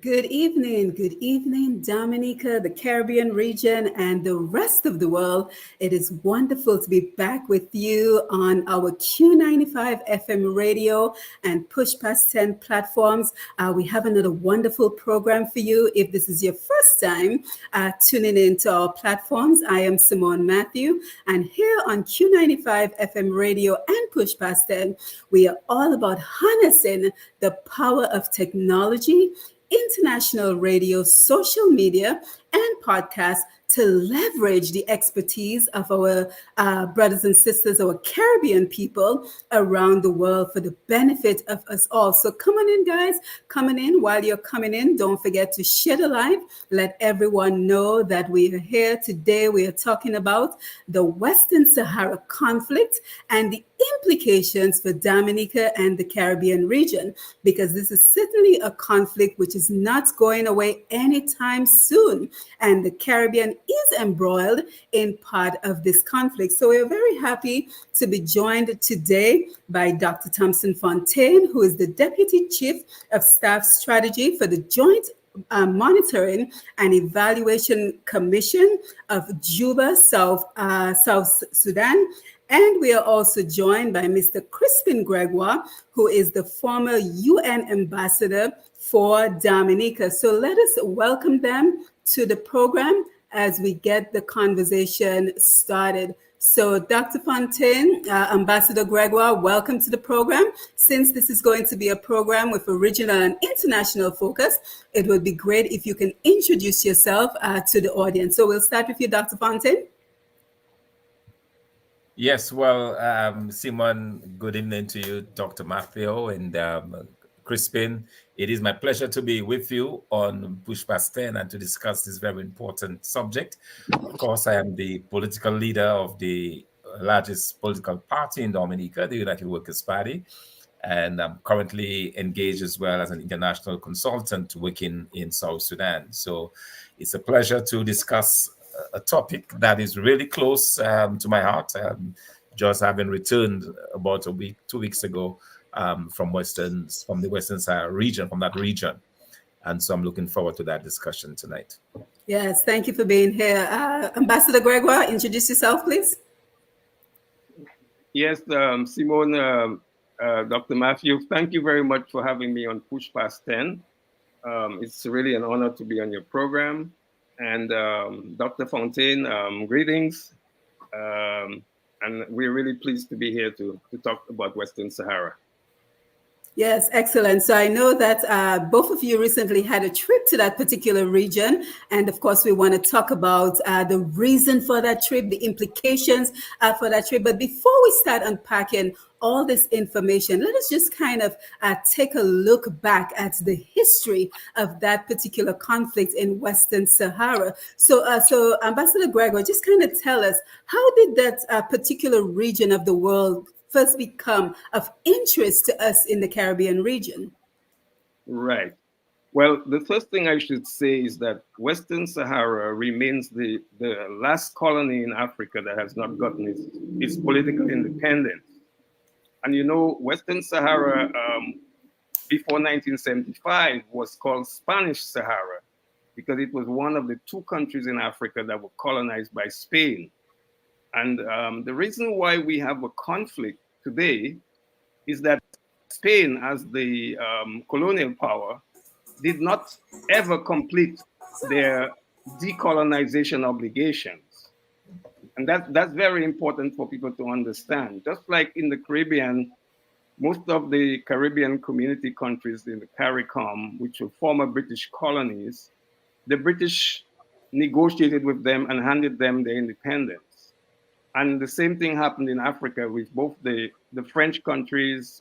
Good evening, Dominica, the Caribbean region, and the rest of the world. It is wonderful to be back with you on our Q95 FM radio and Push Past 10 platforms. We have another wonderful program for you. If this is your first time tuning into our platforms, I am Simone Matthew, and here on Q95 FM radio and Push Past 10, we are all about harnessing the power of technology, international radio, social media, and podcasts to leverage the expertise of our brothers and sisters, our Caribbean people around the world for the benefit of us all. So come on in, guys. Coming in. While you're coming in, don't forget to share the live. Let everyone know that we are here today. We are talking about the Western Sahara conflict and the implications for Dominica and the Caribbean region, because this is certainly a conflict which is not going away anytime soon. And the Caribbean is embroiled in part of this conflict. So we're very happy to be joined today by Dr. Thompson Fontaine, who is the Deputy Chief of Staff Strategy for the Joint Monitoring and Evaluation Commission of Juba, South Sudan. And we are also joined by Mr. Crispin Gregoire, who is the former UN ambassador for Dominica. So let us welcome them to the program as we get the conversation started. So, Dr. Fontaine, Ambassador Gregoire, welcome to the program. Since this is going to be a program with a regional and international focus, it would be great if you can introduce yourself to the audience. So we'll start with you, Dr. Fontaine. Yes, well, Simon, good evening to you, Dr. Matthew and Crispin. It is my pleasure to be with you on Push Past 10 and to discuss this very important subject. Of course, I am the political leader of the largest political party in Dominica, the United Workers' Party, and I'm currently engaged as well as an international consultant working in South Sudan. So it's a pleasure to discuss a topic that is really close to my heart. Just having returned about 2 weeks ago from the Western Sahara region, from that region. And so I'm looking forward to that discussion tonight. Yes, thank you for being here. Ambassador Gregoire, introduce yourself, please. Yes, Simone, Dr. Matthew, thank you very much for having me on Push Past 10. It's really an honor to be on your program. And Dr. Fontaine, greetings. And we're really pleased to be here to talk about Western Sahara. Yes, excellent. So I know that both of you recently had a trip to that particular region. And of course, we want to talk about the reason for that trip, the implications for that trip. But before we start unpacking all this information, let us just kind of take a look back at the history of that particular conflict in Western Sahara. So Ambassador Gregor, just kind of tell us, how did that particular region of the world first become of interest to us in the Caribbean region? Right. Well, the first thing I should say is that Western Sahara remains the last colony in Africa that has not gotten its political independence. And you know, Western Sahara before 1975 was called Spanish Sahara because it was one of the two countries in Africa that were colonized by Spain. And the reason why we have a conflict today is that Spain, as the colonial power, did not ever complete their decolonization obligations. And that's very important for people to understand. Just like in the Caribbean, most of the Caribbean community countries in the CARICOM, which were former British colonies, the British negotiated with them and handed them their independence. And the same thing happened in Africa with both the French countries,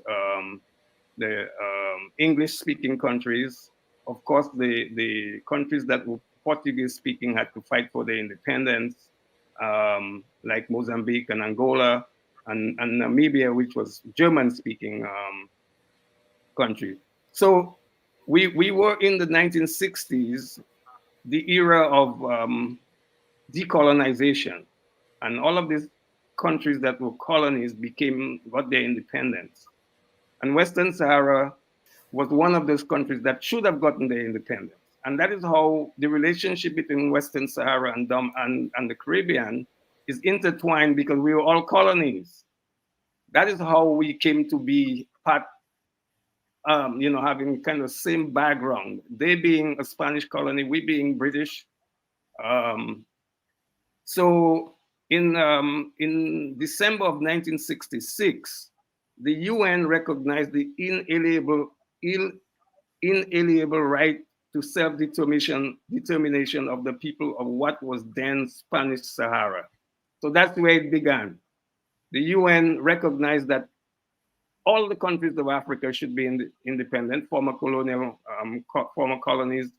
the English-speaking countries. Of course, the countries that were Portuguese-speaking had to fight for their independence, like Mozambique and Angola, and Namibia, which was German-speaking country. So we were in the 1960s, the era of decolonization. And all of these countries that were colonies got their independence. And Western Sahara was one of those countries that should have gotten their independence. And that is how the relationship between Western Sahara and the Caribbean is intertwined, because we were all colonies. That is how we came to be part, having kind of same background. They being a Spanish colony, we being British. Um, so in December of 1966, the UN recognized the inalienable right to self-determination of the people of what was then Spanish Sahara. So that's where it began. The UN recognized that all the countries of Africa should be independent, former colonies,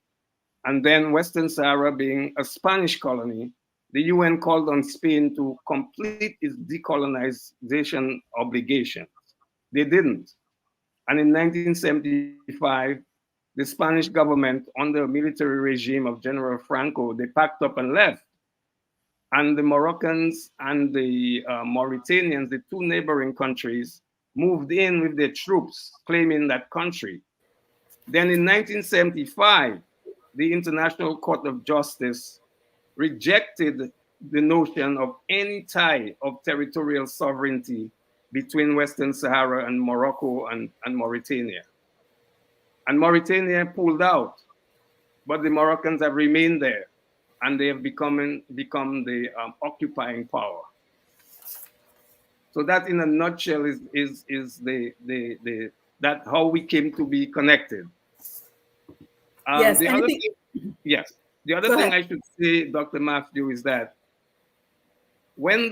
and then Western Sahara being a Spanish colony. The UN called on Spain to complete its decolonization obligations. They didn't. And in 1975, the Spanish government, under a military regime of General Franco, they packed up and left. And the Moroccans and the Mauritanians, the two neighboring countries, moved in with their troops, claiming that country. Then in 1975, the International Court of Justice rejected the notion of any tie of territorial sovereignty between Western Sahara and Morocco and Mauritania. And Mauritania pulled out, but the Moroccans have remained there, and they have become the occupying power. So that, in a nutshell, is that how we came to be connected. Yes. The other thing, yes. The other thing I should say, Dr. Matthew, is that when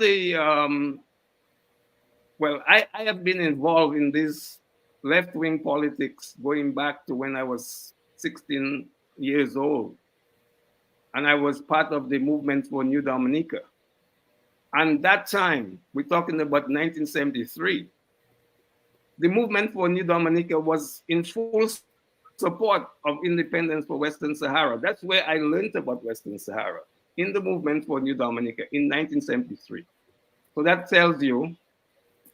I have been involved in this left-wing politics going back to when I was 16 years old. And I was part of the movement for New Dominica. And that time, we're talking about 1973, the movement for New Dominica was in full support of independence for Western Sahara. That's where I learned about Western Sahara, in the movement for New Dominica in 1973. So that tells you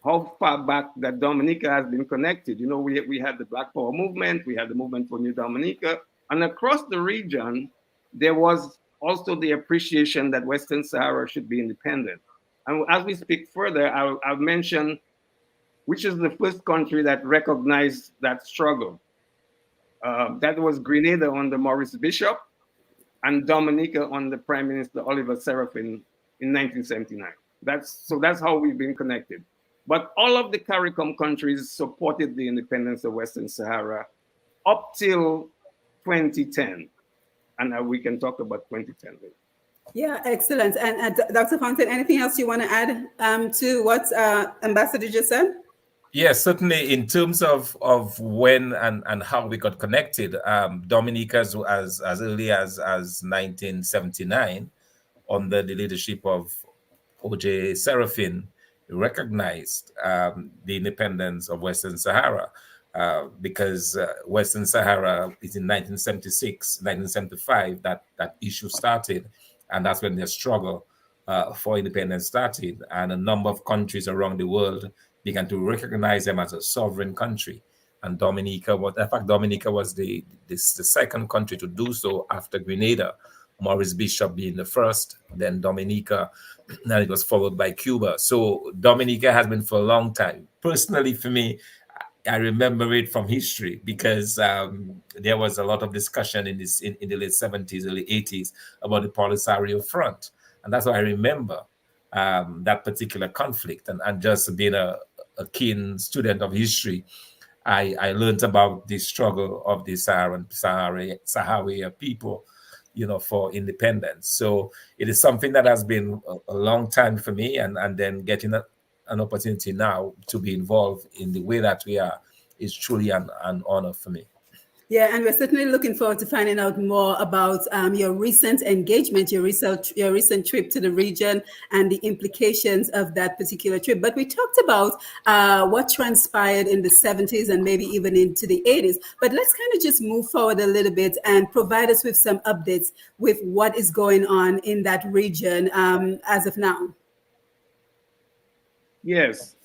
how far back that Dominica has been connected. You know, we had the Black Power movement, we had the movement for New Dominica, and across the region, there was also the appreciation that Western Sahara should be independent. And as we speak further, I'll mention which is the first country that recognized that struggle. That was Grenada under Maurice Bishop, and Dominica under Prime Minister Oliver Serafin in 1979. That's how we've been connected. But all of the CARICOM countries supported the independence of Western Sahara up till 2010. And we can talk about 2010 later. Yeah, excellent. And Dr. Fountain, anything else you want to add to what Ambassador just said? Yes, certainly. In terms of when and how we got connected, Dominica, as early as 1979, under the leadership of O.J. Serafin, recognized the independence of Western Sahara because Western Sahara is in 1976, 1975 that issue started, and that's when the struggle for independence started, and a number of countries around the world began to recognize them as a sovereign country. And Dominica was the second country to do so after Grenada, Maurice Bishop being the first, then Dominica, and it was followed by Cuba. So Dominica has been for a long time. Personally, for me, I remember it from history because there was a lot of discussion in the late 70s, early 80s about the Polisario Front. And that's why I remember that particular conflict. And just being a keen student of history, I learned about the struggle of the Sahrawi people, for independence. So it is something that has been a long time for me, and then getting an opportunity now to be involved in the way that we are is truly an honor for me. Yeah, and we're certainly looking forward to finding out more about your recent engagement, your recent trip to the region, and the implications of that particular trip. But we talked about what transpired in the 70s and maybe even into the 80s. But let's kind of just move forward a little bit and provide us with some updates with what is going on in that region as of now. Yes.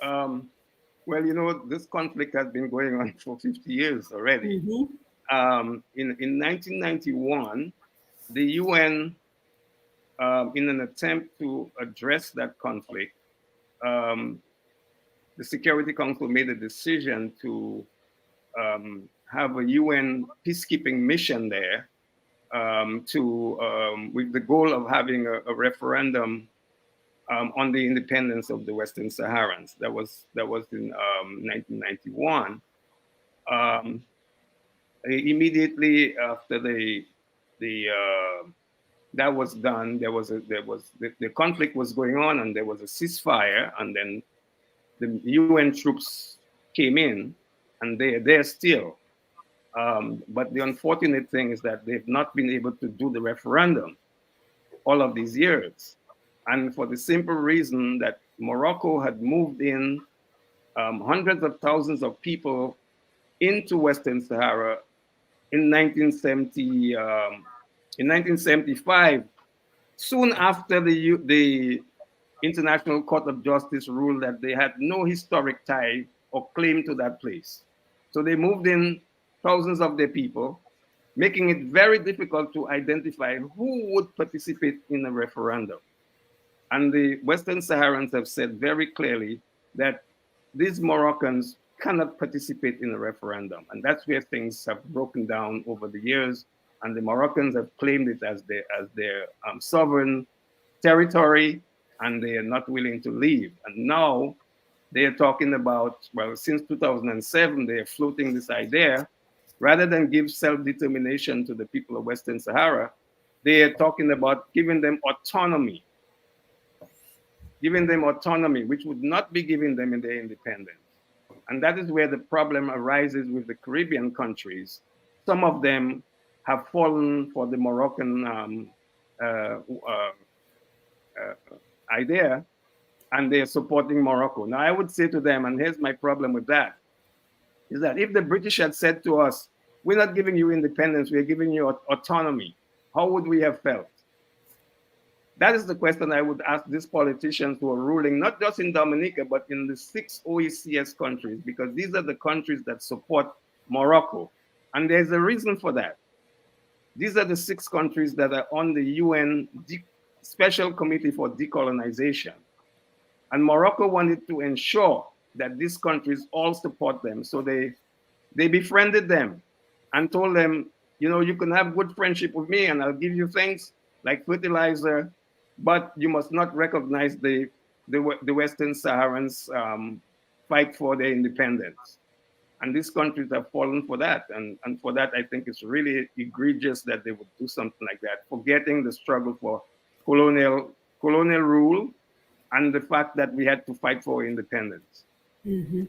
Well, this conflict has been going on for 50 years already. Mm-hmm. In 1991, the UN, in an attempt to address that conflict, um, the Security Council made a decision to have a UN peacekeeping mission there, with the goal of having a referendum on the independence of the Western Saharans. That was in 1991. Um, Immediately after the that was done, the conflict was going on, and there was a ceasefire, and then the UN troops came in, and they're there still. But the unfortunate thing is that they've not been able to do the referendum all of these years, and for the simple reason that Morocco had moved in hundreds of thousands of people into Western Sahara in 1975, soon after the International Court of Justice ruled that they had no historic tie or claim to that place. So they moved in thousands of their people, making it very difficult to identify who would participate in a referendum. And the Western Saharans have said very clearly that these Moroccans cannot participate in a referendum. And that's where things have broken down over the years. And the Moroccans have claimed it as their sovereign territory, and they are not willing to leave. And now they are talking about, well, since 2007, they are floating this idea. Rather than give self-determination to the people of Western Sahara, they are talking about giving them autonomy, which would not be given them in their independence. And that is where the problem arises with the Caribbean countries. Some of them have fallen for the Moroccan idea, and they are supporting Morocco. Now, I would say to them, and here's my problem with that, is that if the British had said to us, we're not giving you independence, we're giving you autonomy, how would we have felt? That is the question I would ask these politicians who are ruling, not just in Dominica, but in the 6 OECS countries, because these are the countries that support Morocco. And there's a reason for that. These are the 6 countries that are on the UN Special Committee for Decolonization. And Morocco wanted to ensure that these countries all support them. So they befriended them and told them, you can have good friendship with me, and I'll give you things like fertilizer, but you must not recognize the Western Saharans fight for their independence. And these countries have fallen for that. And for that, I think it's really egregious that they would do something like that, forgetting the struggle for colonial rule and the fact that we had to fight for independence. Mm-hmm.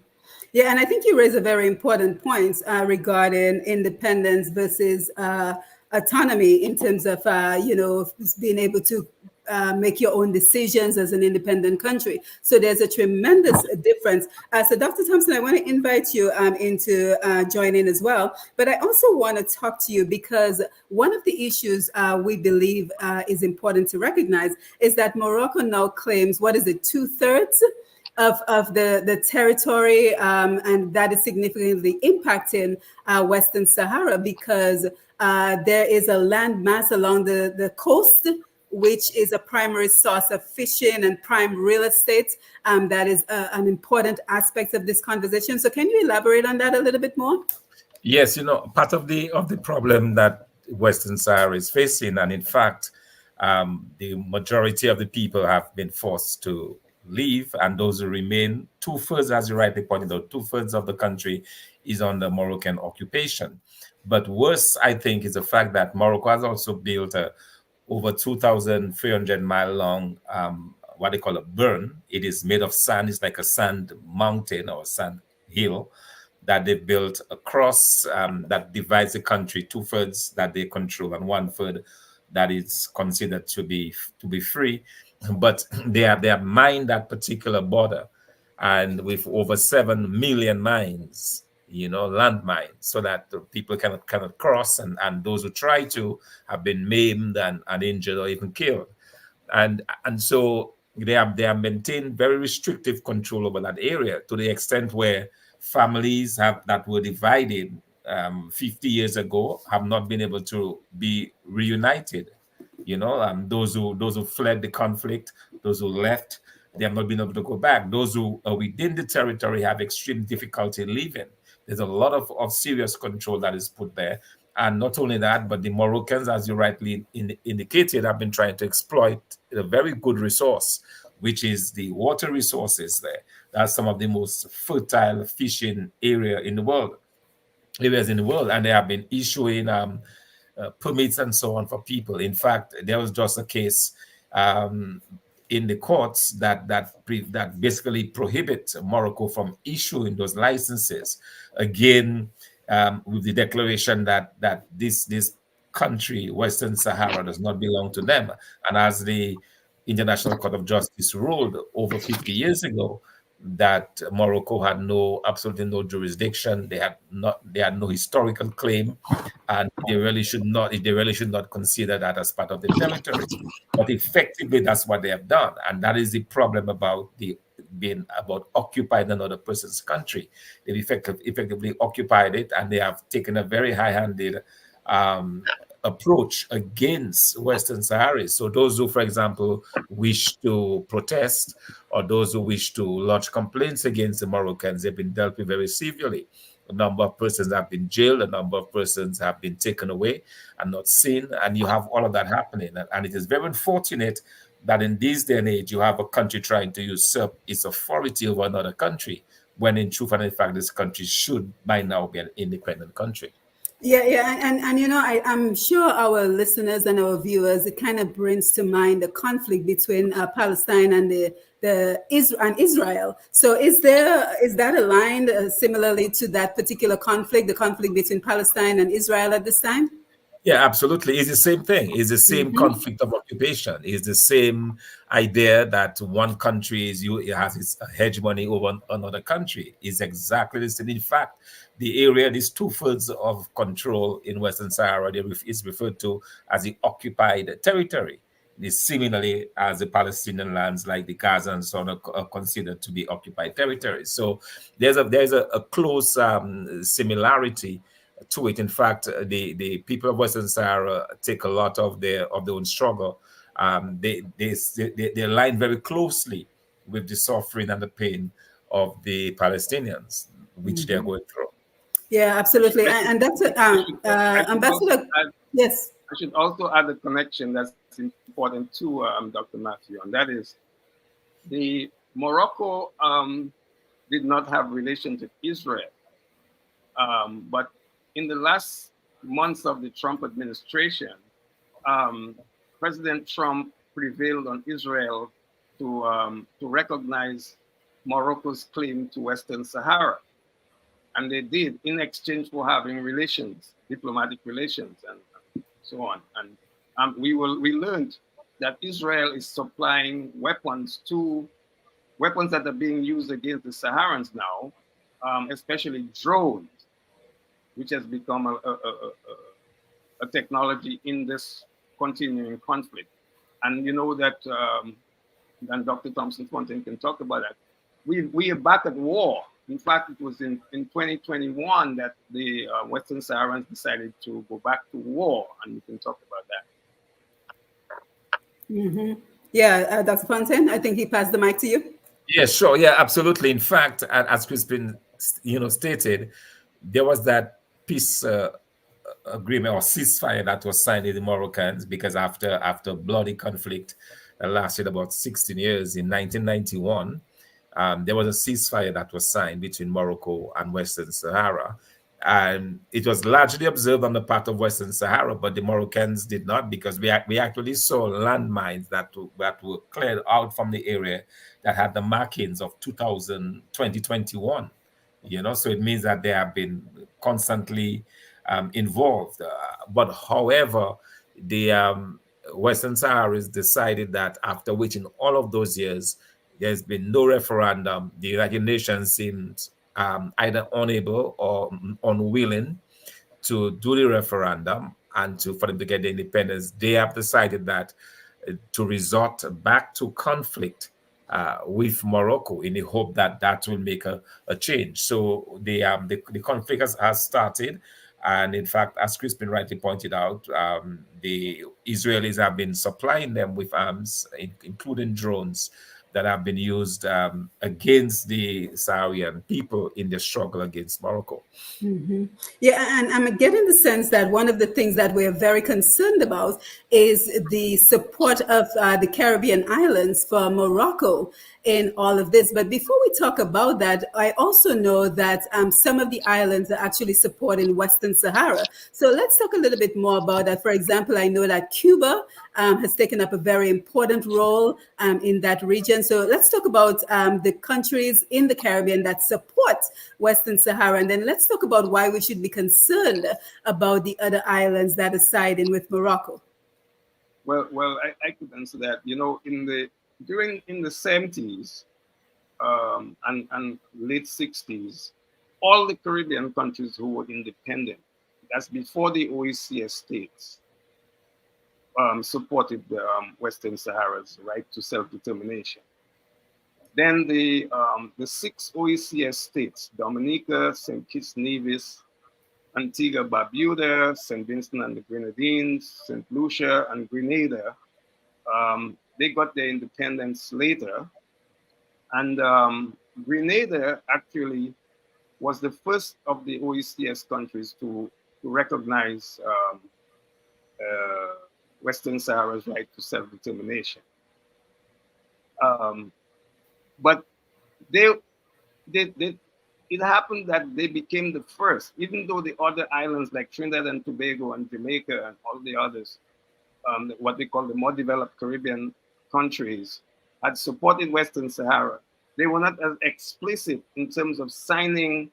Yeah, and I think you raise a very important point regarding independence versus autonomy in terms of, being able to make your own decisions as an independent country. So there's a tremendous difference. So Dr. Thompson, I want to invite you into joining as well. But I also want to talk to you because one of the issues we believe is important to recognize is that Morocco now claims, 2/3 of the territory, and that is significantly impacting Western Sahara because there is a land mass along the coast, which is a primary source of fishing and prime real estate. That is an important aspect of this conversation. So can you elaborate on that a little bit more? Yes, part of the problem that Western Sahara is facing, and in fact, the majority of the people have been forced to leave, and those who remain, 2/3, as you rightly pointed out, 2/3 of the country is under Moroccan occupation. But worse, I think, is the fact that Morocco has also built a over 2,300-mile long, what they call a burn. It is made of sand. It's like a sand mountain or a sand hill that they built across, that divides the country, 2/3 that they control and 1/3 that is considered to be free. But they have mined that particular border, and with over 7 million mines, landmines, so that the people cannot cross, and those who try to have been maimed and injured or even killed. And so they have maintained very restrictive control over that area, to the extent where families have that were divided 50 years ago have not been able to be reunited. Those who fled the conflict, those who left, they have not been able to go back. Those who are within the territory have extreme difficulty leaving. There's a lot of serious control that is put there. And not only that, but the Moroccans, as you rightly indicated, have been trying to exploit a very good resource, which is the water resources there. That's some of the most fertile fishing areas in the world, and they have been issuing permits and so on for people. In fact, there was just a case um, in the courts that basically prohibits Morocco from issuing those licenses. Again, with the declaration that this country, Western Sahara, does not belong to them, and as the International Court of Justice ruled over 50 years ago, that Morocco had absolutely no jurisdiction. They had no historical claim, and they really should not consider that as part of the territory. But effectively, that's what they have done, and that is the problem about being about occupying another person's country. They've effectively occupied it, and they have taken a very high-handed um, approach against Western Saharis. So those who, for example, wish to protest, or those who wish to lodge complaints against the Moroccans, they've been dealt with very severely. A number of persons have been jailed, a number of persons have been taken away and not seen, and you have all of that happening. And it is very unfortunate that in this day and age, you have a country trying to usurp its authority over another country, when in truth and in fact, this country should by now be an independent country. Yeah, and I'm sure our listeners and our viewers, it kind of brings to mind the conflict between Palestine and Israel. So is that aligned similarly to that particular conflict, the conflict between Palestine and Israel at this time? Yeah, absolutely. It's the same thing. It's the same conflict of occupation. It's the same idea that one country it has its hegemony over another country. It's exactly the same. In fact, the area, these two-thirds of control in Western Sahara, is referred to as the occupied territory. Similarly, as the Palestinian lands like the Gaza and so on are considered to be occupied territories. So there's a close similarity to it. In fact, the people of Western Sahara take a lot of their own struggle. They align very closely with the suffering and the pain of the Palestinians, which they're going through. Yeah, absolutely. And that's Ambassador. Yes. I should also add a connection that's important too, Dr. Matthew, and that is the Morocco did not have relations with Israel, but in the last months of the Trump administration, President Trump prevailed on Israel to recognize Morocco's claim to Western Sahara. And they did in exchange for having diplomatic relations, and so on. And we learned that Israel is supplying weapons that are being used against the Saharans now, especially drones, which has become a technology in this continuing conflict. And you know that, and Dr. Thompson Fontaine can talk about that, we are back at war. In fact, it was in 2021 that the Western Saharans decided to go back to war, and we can talk about that. Yeah, Dr. Fontaine, I think he passed the mic to you. Yeah, sure. Yeah, absolutely. In fact, as Crispin, stated, there was that peace agreement or ceasefire that was signed with the Moroccans, because after bloody conflict that lasted about 16 years in 1991. There was a ceasefire that was signed between Morocco and Western Sahara. And it was largely observed on the part of Western Sahara, but the Moroccans did not, because we actually saw landmines that were cleared out from the area that had the markings of 2021. So it means that they have been constantly involved. But however, the Western Saharas decided that after waiting all of those years, there's been no referendum. The United Nations seemed either unable or unwilling to do the referendum and for them to get the independence. They have decided that to resort back to conflict with Morocco in the hope that that will make a change. So the conflict has started. And in fact, as Crispin rightly pointed out, the Israelis have been supplying them with arms, including drones, that have been used against the Sahrawi people in the struggle against Morocco. Mm-hmm. Yeah, and I'm getting the sense that one of the things that we're very concerned about is the support of the Caribbean islands for Morocco in all of this. But before we talk about that, I also know that some of the islands are actually supporting Western Sahara. So let's talk a little bit more about that. For example, I know that Cuba has taken up a very important role in that region. So let's talk about the countries in the Caribbean that support Western Sahara. And then let's talk about why we should be concerned about the other islands that are siding with Morocco. Well, I could answer that. You know, in the 70s and late 60s, all the Caribbean countries who were independent, that's before the OECS states, supported the Western Sahara's right to self-determination. Then the 6 OECS states, Dominica, St. Kitts Nevis, Antigua Barbuda, St. Vincent and the Grenadines, St. Lucia and Grenada, they got their independence later. And Grenada actually was the first of the OECS countries to recognize Western Sahara's right to self-determination. But it happened that they became the first, even though the other islands like Trinidad and Tobago and Jamaica and all the others, what they call the more developed Caribbean countries, had supported Western Sahara. They were not as explicit in terms of signing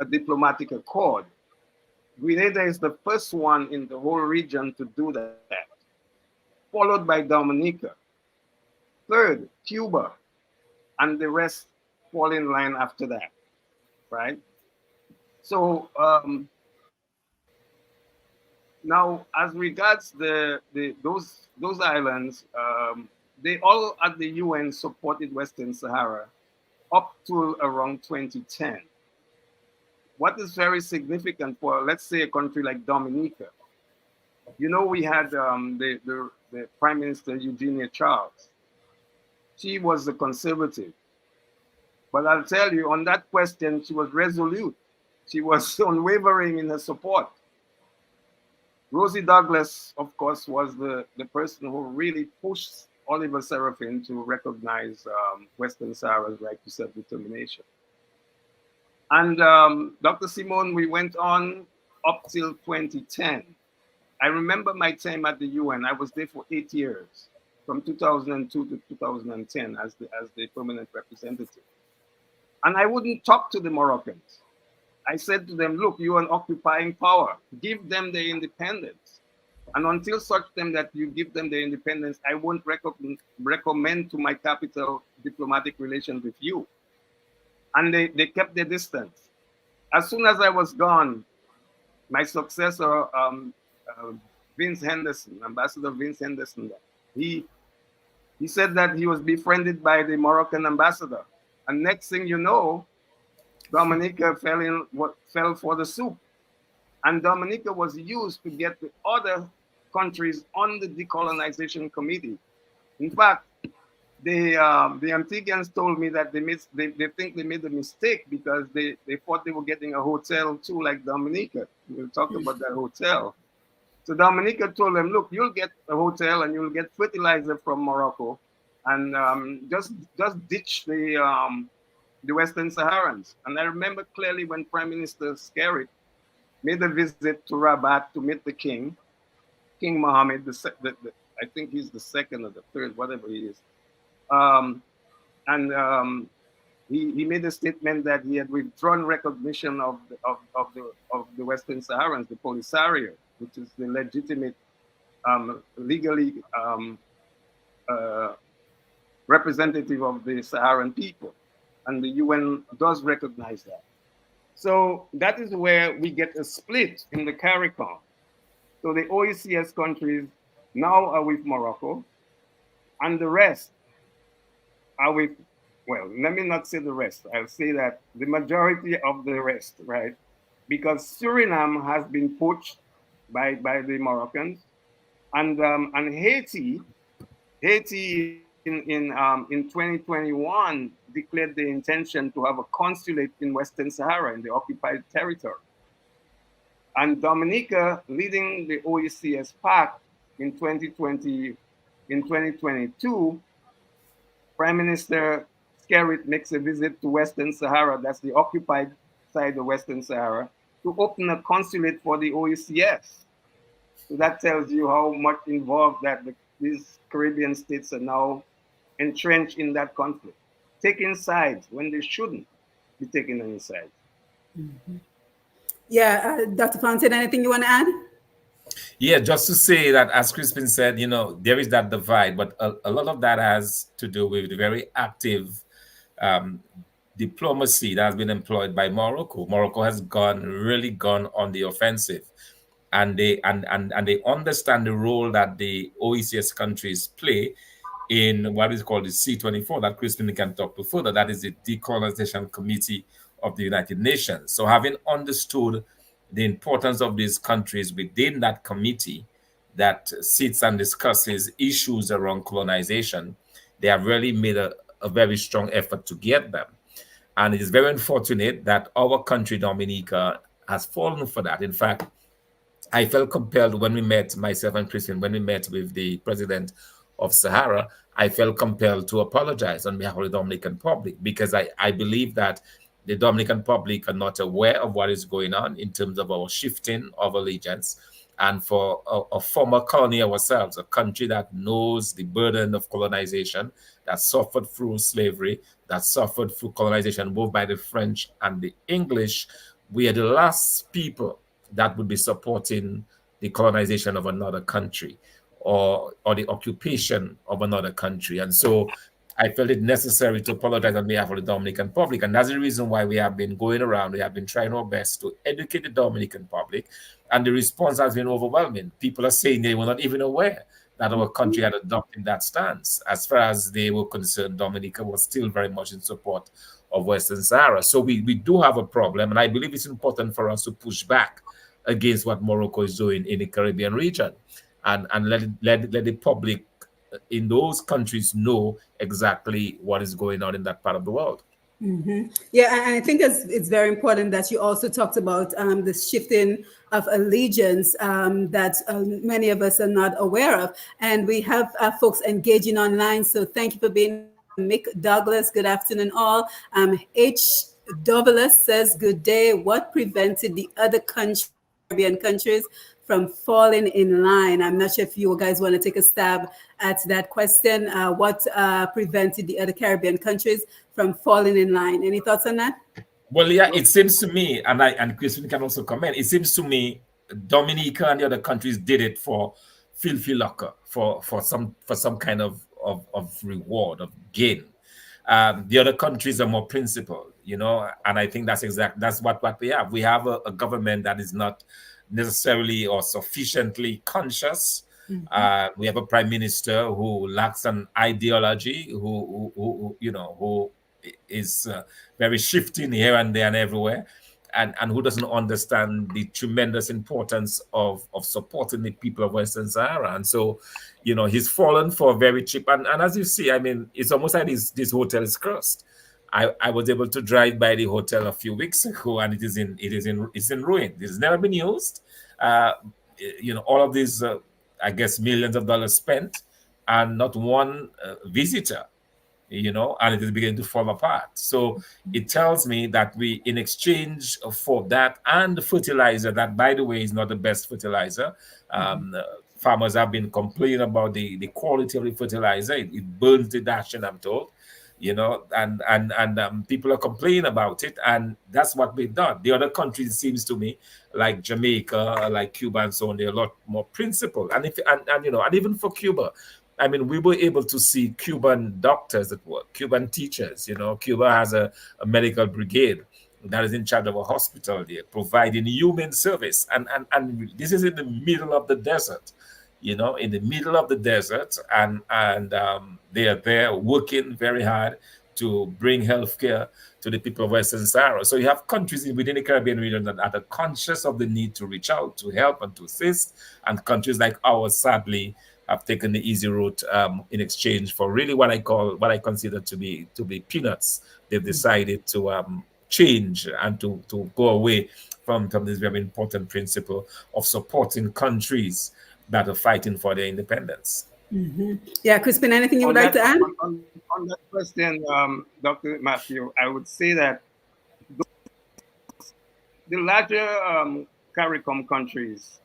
a diplomatic accord. Grenada is the first one in the whole region to do that, followed by Dominica. Third, Cuba, and the rest fall in line after that, right? So now, as regards those islands, they all at the UN supported Western Sahara up to around 2010. What is very significant for, let's say, a country like Dominica? You know, we had the Prime Minister Eugenia Charles. She was a conservative. But I'll tell you, on that question, she was resolute. She was unwavering in her support. Rosie Douglas, of course, was the person who really pushed Oliver Serafin to recognize Western Sahara's right to self-determination. And Dr. Simone, we went on up till 2010. I remember my time at the UN. I was there for 8 years, from 2002 to 2010 as the permanent representative. And I wouldn't talk to the Moroccans. I said to them, look, you're an occupying power. Give them their independence. And until such time that you give them their independence, I won't recommend to my capital diplomatic relations with you. And they kept their distance. As soon as I was gone, my successor, Vince Henderson, Ambassador Vince Henderson, he said that he was befriended by the Moroccan ambassador. And next thing you know, Dominica fell for the soup. And Dominica was used to get the other countries on the decolonization committee. In fact, the Antiguans told me that they think they made a mistake because they thought they were getting a hotel too, like Dominica. We'll talk about that hotel. So Dominica told them, look, you'll get a hotel and you'll get fertilizer from Morocco, and just ditch the Western Saharans. And I remember clearly when Prime Minister Skerrit made a visit to Rabat to meet the king, King Mohammed, I think he's the second or the third, whatever he is. He made a statement that he had withdrawn recognition of the Western Saharans, the Polisario, which is the legitimate, legally representative of the Saharan people. And the UN does recognize that. So that is where we get a split in the CARICOM. So the OECS countries now are with Morocco. And the rest are with, well, let me not say the rest. I'll say that the majority of the rest, right? Because Suriname has been poached by the Moroccans, and Haiti in 2021 declared the intention to have a consulate in Western Sahara in the occupied territory. And Dominica, leading the OECS pact in 2020, in 2022, Prime Minister Skerrit makes a visit to Western Sahara, that's the occupied side of Western Sahara, to open a consulate for the OECS. So that tells you how much involved that these Caribbean states are now entrenched in that conflict, taking sides when they shouldn't be taking any sides. Yeah, Dr. Fountain, anything you want to add? Yeah, just to say that, as Crispin said, there is that divide, but a lot of that has to do with the very active um, diplomacy that has been employed by Morocco. Morocco has really gone on the offensive, and they understand the role that the OECS countries play in what is called the C24 that Crispin can talk to further. That is the Decolonization Committee of the United Nations. So having understood the importance of these countries within that committee that sits and discusses issues around colonization, they have really made a very strong effort to get them. And it is very unfortunate that our country, Dominica, has fallen for that. In fact, I felt compelled when we met, myself and Christian, when we met with the president of Sahara, I felt compelled to apologize on behalf of the Dominican public, because I believe that the Dominican public are not aware of what is going on in terms of our shifting of allegiance. And for a former colony ourselves, a country that knows the burden of colonization, that suffered through slavery, that suffered through colonization both by the French and the English, we are the last people that would be supporting the colonization of another country, or the occupation of another country. And so I felt it necessary to apologize on behalf of the Dominican public. And that's the reason why we have been going around. We have been trying our best to educate the Dominican public. And the response has been overwhelming. People are saying they were not even aware that our country had adopted that stance. As far as they were concerned, Dominica was still very much in support of Western Sahara. So we do have a problem. And I believe it's important for us to push back against what Morocco is doing in the Caribbean region, and let the public in those countries know exactly what is going on in that part of the world. Yeah, and I think it's very important that you also talked about the shifting of allegiance that many of us are not aware of. And we have folks engaging online. So thank you for being here. Mick Douglas, good afternoon all. H. Douglas says, good day. What prevented the other Caribbean countries from falling in line? I'm not sure if you guys want to take a stab at that question. What prevented the other Caribbean countries from falling in line? Any thoughts on that? Well, yeah, it seems to me, and Christine can also comment, it seems to me Dominica and the other countries did it for filthy lucre, for some kind of reward, of gain. The other countries are more principled, and I think that's what we have. We have a government that is not necessarily or sufficiently conscious. We have a prime minister who lacks an ideology, who is very shifting here and there and everywhere, and who doesn't understand the tremendous importance of supporting the people of Western Sahara. And so, he's fallen for very cheap. And as you see, I mean, it's almost like this hotel is cursed. I was able to drive by the hotel a few weeks ago, and it's in ruin. It's never been used. All of these, I guess, millions of dollars spent, and not one visitor. And it is beginning to fall apart. So it tells me that we, in exchange for that and the fertilizer, that, by the way, is not the best fertilizer. Farmers have been complaining about the quality of the fertilizer. It burns the dashen, I'm told. And people are complaining about it, and that's what we've done. The other countries, seems to me, like Jamaica, like Cuba, and so on, they're a lot more principled. And even for Cuba, I mean, we were able to see Cuban doctors at work, Cuban teachers. Cuba has a medical brigade that is in charge of a hospital there, providing human service, and this is in the middle of the desert. in the middle of the desert, and they are there working very hard to bring healthcare to the people of Western Sahara. So you have countries within the Caribbean region that are conscious of the need to reach out, to help, and to assist, and countries like ours, sadly, have taken the easy route in exchange for really what I consider to be peanuts. They've decided to change and to go away from this very important principle of supporting countries that are fighting for their independence. Yeah, Crispin, anything you would On like that to add? on that question, Dr. Matthew, I would say that the larger CARICOM countries,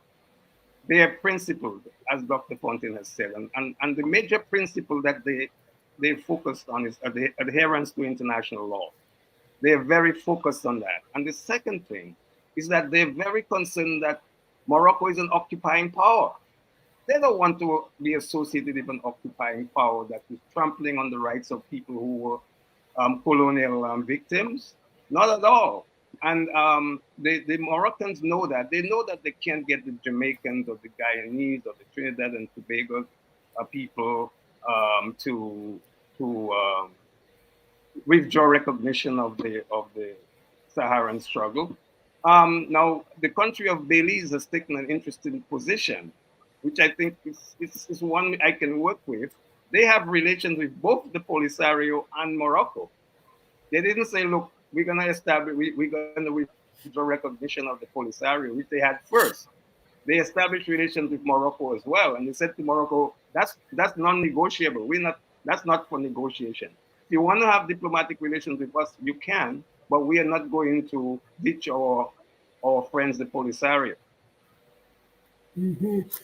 they are principled, as Dr. Fontaine has said, and the major principle that they focused on is adherence to international law. They are very focused on that. And the second thing is that they're very concerned that Morocco is an occupying power. They don't want to be associated with an occupying power that is trampling on the rights of people who were colonial victims. Not at all. And the Moroccans know that. They know that they can't get the Jamaicans or the Guyanese or the Trinidad and Tobago people to withdraw recognition of the Saharan struggle. Now, the country of Belize has taken an interesting position, which I think is one I can work with. They have relations with both the Polisario and Morocco. They didn't say, look, we're going to establish, we're going to withdraw recognition of the Polisario, which they had first. They established relations with Morocco as well. And they said to Morocco, that's non-negotiable. That's not for negotiation. If you want to have diplomatic relations with us, you can, but we are not going to ditch our friends, the Polisario.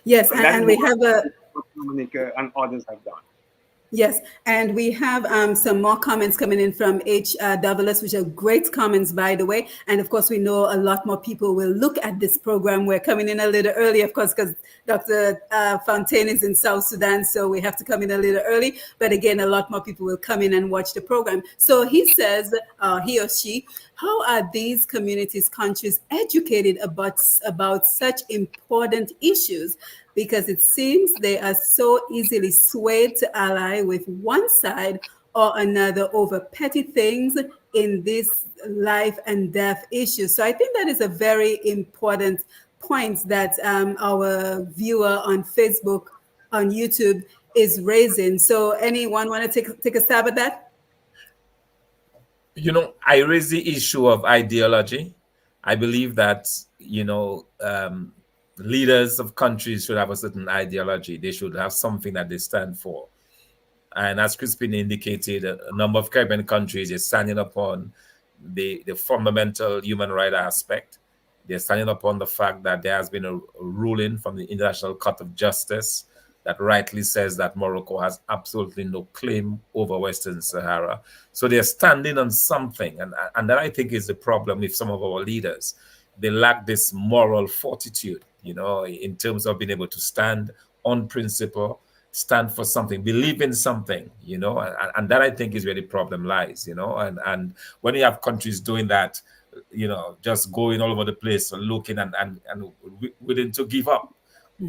Yes, And that and is we have a what Dominica and others have done. Yes, and we have some more comments coming in from H. Douglas, which are great comments, by the way. And of course, we know a lot more people will look at this program. We're coming in a little early, of course, because Dr. Fontaine is in South Sudan, so we have to come in a little early. But again, a lot more people will come in and watch the program. So he says, he or she, how are these communities, countries educated about such important issues? Because it seems they are so easily swayed to ally with one side or another over petty things in this life and death issue. So I think that is a very important point that our viewer on Facebook, on YouTube is raising. So anyone want to take a stab at that? I raise the issue of ideology. I believe that, leaders of countries should have a certain ideology. They should have something that they stand for. And as Crispin indicated, a number of Caribbean countries are standing upon the fundamental human right aspect. They're standing upon the fact that there has been a ruling from the International Court of Justice that rightly says that Morocco has absolutely no claim over Western Sahara. So they're standing on something. And that I think is the problem with some of our leaders. They lack this moral fortitude, in terms of being able to stand on principle, stand for something, believe in something, and that I think is where the problem lies, and when you have countries doing that, just going all over the place looking and willing to give up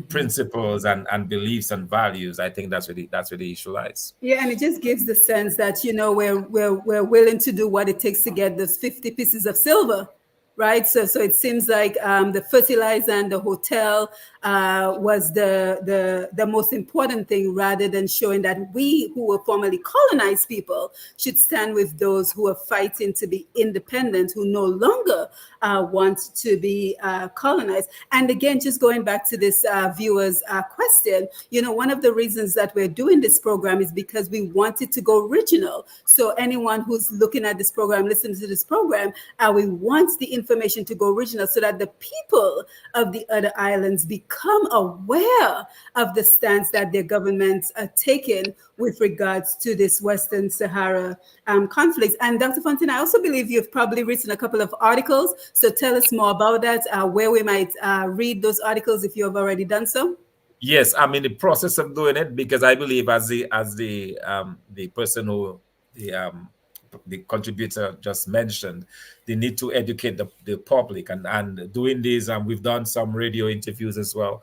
principles and beliefs and values, I think that's where the issue lies. Yeah, and it just gives the sense that we're willing to do what it takes to get those 50 pieces of silver, right? So it seems like the fertilizer and the hotel was the most important thing, rather than showing that we who were formerly colonized people should stand with those who are fighting to be independent, who no longer want to be colonized. And again, just going back to this viewer's question, one of the reasons that we're doing this program is because we want it to go regional. So anyone who's looking at this program, listening to this program, we want the information to go regional so that the people of the other islands become aware of the stance that their governments are taking with regards to this Western Sahara conflict. And Dr. Fontaine, I also believe you've probably written a couple of articles. So tell us more about that, where we might read those articles if you have already done so. Yes, I'm in the process of doing it because I believe, as the person who the contributor just mentioned, they need to educate the public, and doing this, we've done some radio interviews as well.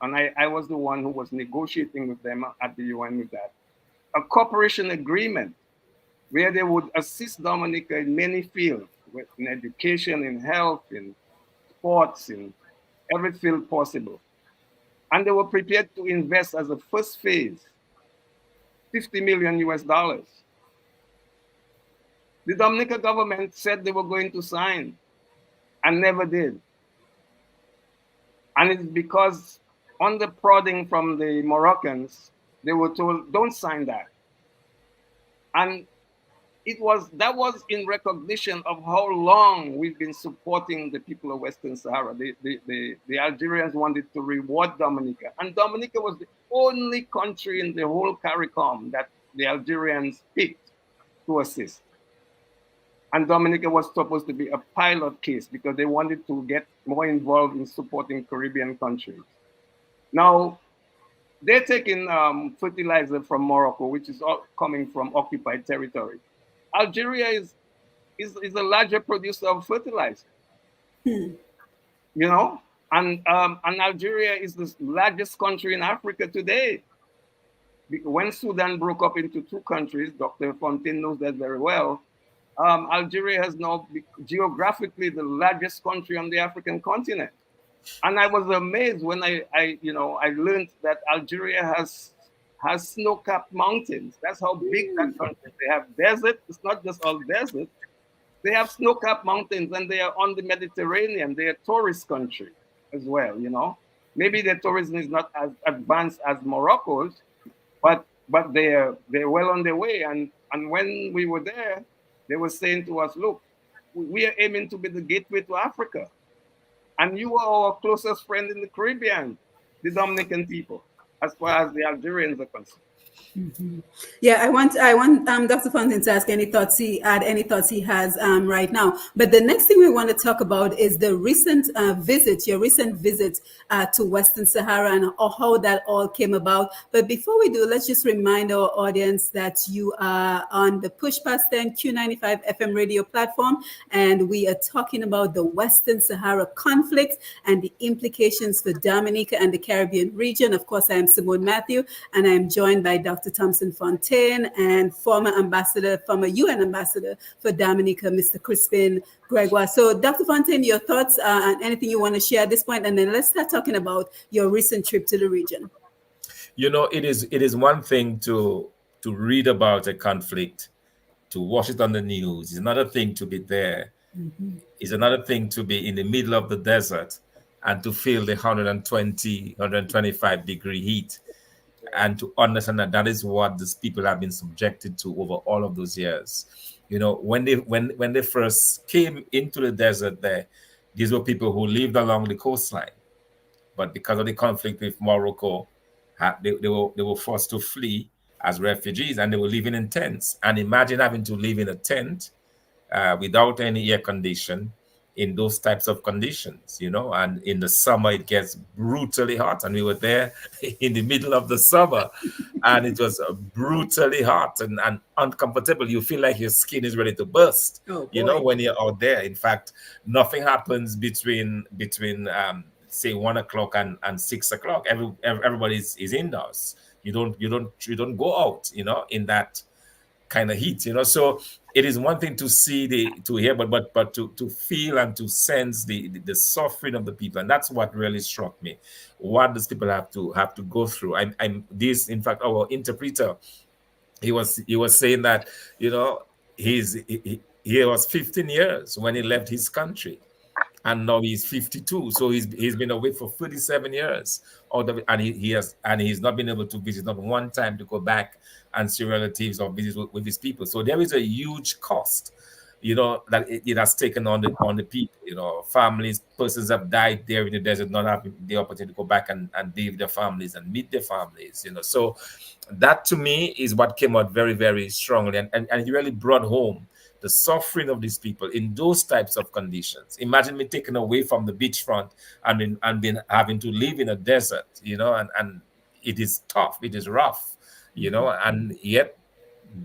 and I was the one who was negotiating with them at the UN with that, a cooperation agreement where they would assist Dominica in many fields, in education, in health, in sports, in every field possible. And they were prepared to invest as a first phase 50 million US dollars. The Dominican government said they were going to sign and never did. And it's because on the prodding from the Moroccans, they were told, don't sign that. And that was in recognition of how long we've been supporting the people of Western Sahara. The Algerians wanted to reward Dominica, and Dominica was the only country in the whole CARICOM that the Algerians picked to assist. And Dominica was supposed to be a pilot case because they wanted to get more involved in supporting Caribbean countries. Now, they're taking fertilizer from Morocco, which is all coming from occupied territory. Algeria is a larger producer of fertilizer, you know, and Algeria is the largest country in Africa today. When Sudan broke up into two countries, Dr. Fontaine knows that very well. Algeria has now geographically the largest country on the African continent, and I was amazed when I learned that Algeria has snow-capped mountains. That's how big that country is. They have desert. It's not just all desert. They have snow-capped mountains, and they are on the Mediterranean. They are a tourist country as well, you know. Maybe their tourism is not as advanced as Morocco's, but they're well on their way. And when we were there, they were saying to us, look, we are aiming to be the gateway to Africa. And you are our closest friend in the Caribbean, the Dominican people, as far as the Algerians are concerned. Mm-hmm. Yeah, I want Dr. Fontaine to ask any thoughts he has right now. But the next thing we want to talk about is the recent your recent visit to Western Sahara and how that all came about. But before we do, let's just remind our audience that you are on the Push Past 10 Q95 FM radio platform, and we are talking about the Western Sahara conflict and the implications for Dominica and the Caribbean region. Of course, I am Simone Matthew, and I am joined by Dr. Thompson Fontaine and former UN ambassador for Dominica, Mr. Crispin Gregoire. So, Dr. Fontaine, your thoughts and anything you want to share at this point, and then let's start talking about your recent trip to the region. You know, it is one thing to read about a conflict, to watch it on the news. It's another thing to be there. Mm-hmm. It's another thing to be in the middle of the desert and to feel the 120, 125-degree heat, and to understand that is what these people have been subjected to over all of those years. You know, when they first came into the desert there, these were people who lived along the coastline. But because of the conflict with Morocco, they were forced to flee as refugees, and they were living in tents. And imagine having to live in a tent without any air condition in those types of conditions, you know. And in the summer it gets brutally hot, and we were there in the middle of the summer, and it was brutally hot and uncomfortable. You feel like your skin is ready to burst, you know, when you're out there. In fact, nothing happens between say 1 o'clock and 6 o'clock. Everybody is indoors. You don't go out, you know, in that kind of heat, you know. So it is one thing to see to hear, but to feel and to sense the suffering of the people, and that's what really struck me. What these people have to go through. In fact, our interpreter, he was saying that, you know, he was 15 years when he left his country, and now he's 52. So he's been away for 37 years, and he's not been able to visit, not one time, to go back and see relatives or visit with his people. So there is a huge cost, you know, that it has taken on the people. You know, persons have died there in the desert, not having the opportunity to go back and be with their families and meet their families, you know. So that, to me, is what came out very, very strongly, and it really brought home the suffering of these people in those types of conditions. Imagine me taken away from the beachfront and been having to live in a desert, you know, and it is tough, it is rough, you know, and yet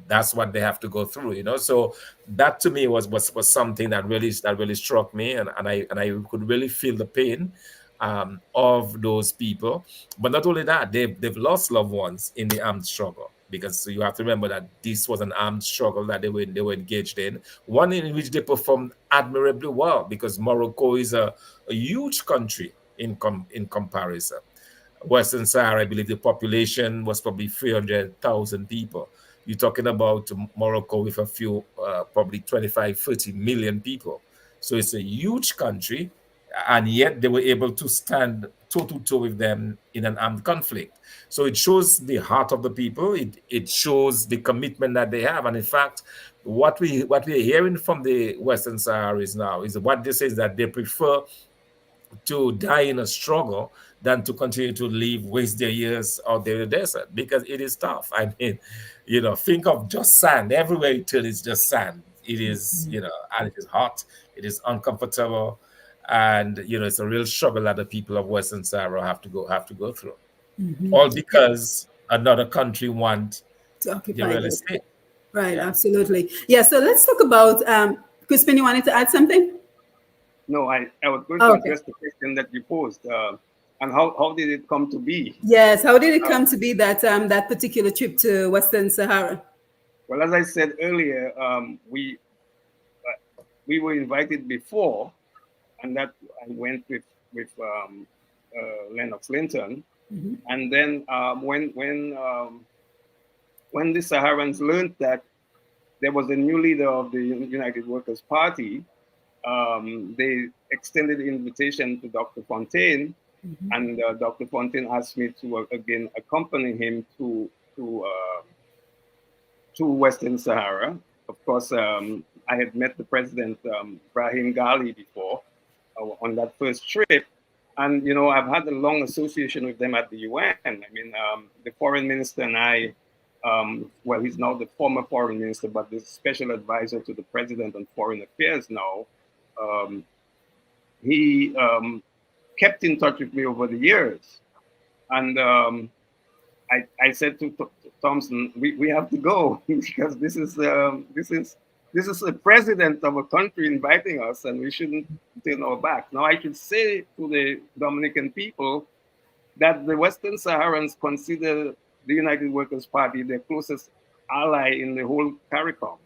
that's what they have to go through, you know. So that, to me, was something that really struck me, and I could really feel the pain of those people. But not only that, they've lost loved ones in the armed struggle, because you have to remember that this was an armed struggle that they were engaged in, one in which they performed admirably well, because Morocco is a huge country in comparison. Western Sahara, I believe the population was probably 300,000 people. You're talking about Morocco with a few, probably 25, 30 million people. So it's a huge country, and yet they were able to stand toe to toe with them in an armed conflict. So it shows the heart of the people. It shows the commitment that they have. And in fact, what we're hearing from the Western Saharis now is what they say is that they prefer to die in a struggle than to continue to live, waste their years out there in the desert, because it is tough. I mean, think of just sand. Everywhere you turn, it's just sand. It is, and it is hot, it is uncomfortable, and it's a real struggle that the people of Western Sahara have to go through. All because another country want To the occupy real it. estate. Right, Yeah. absolutely. Yeah, so let's talk about Crispin, you wanted to add something? No, I was going to Oh, okay. address the question that you posed, and how did it come to be? Yes, how did it Uh, come to be that that particular trip to Western Sahara? well, as I said earlier, we were invited before, and that I went with Leonard Clinton, and then when the Saharans learned that there was a new leader of the United Workers' Party, they extended the invitation to Dr. Fontaine, and Dr. Fontaine asked me to again accompany him to Western Sahara. Of course, I had met the president, Brahim Ghali, before on that first trip. And, I've had a long association with them at the UN. I mean, the foreign minister and I, well, he's now the former foreign minister, but the special advisor to the president on foreign affairs now. He kept in touch with me over the years. And I said to Thompson, we have to go because this is a president of a country inviting us, and we shouldn't turn our back. Now, I should say to the Dominican people that the Western Saharans consider the United Workers' Party their closest ally in the whole CARICOM.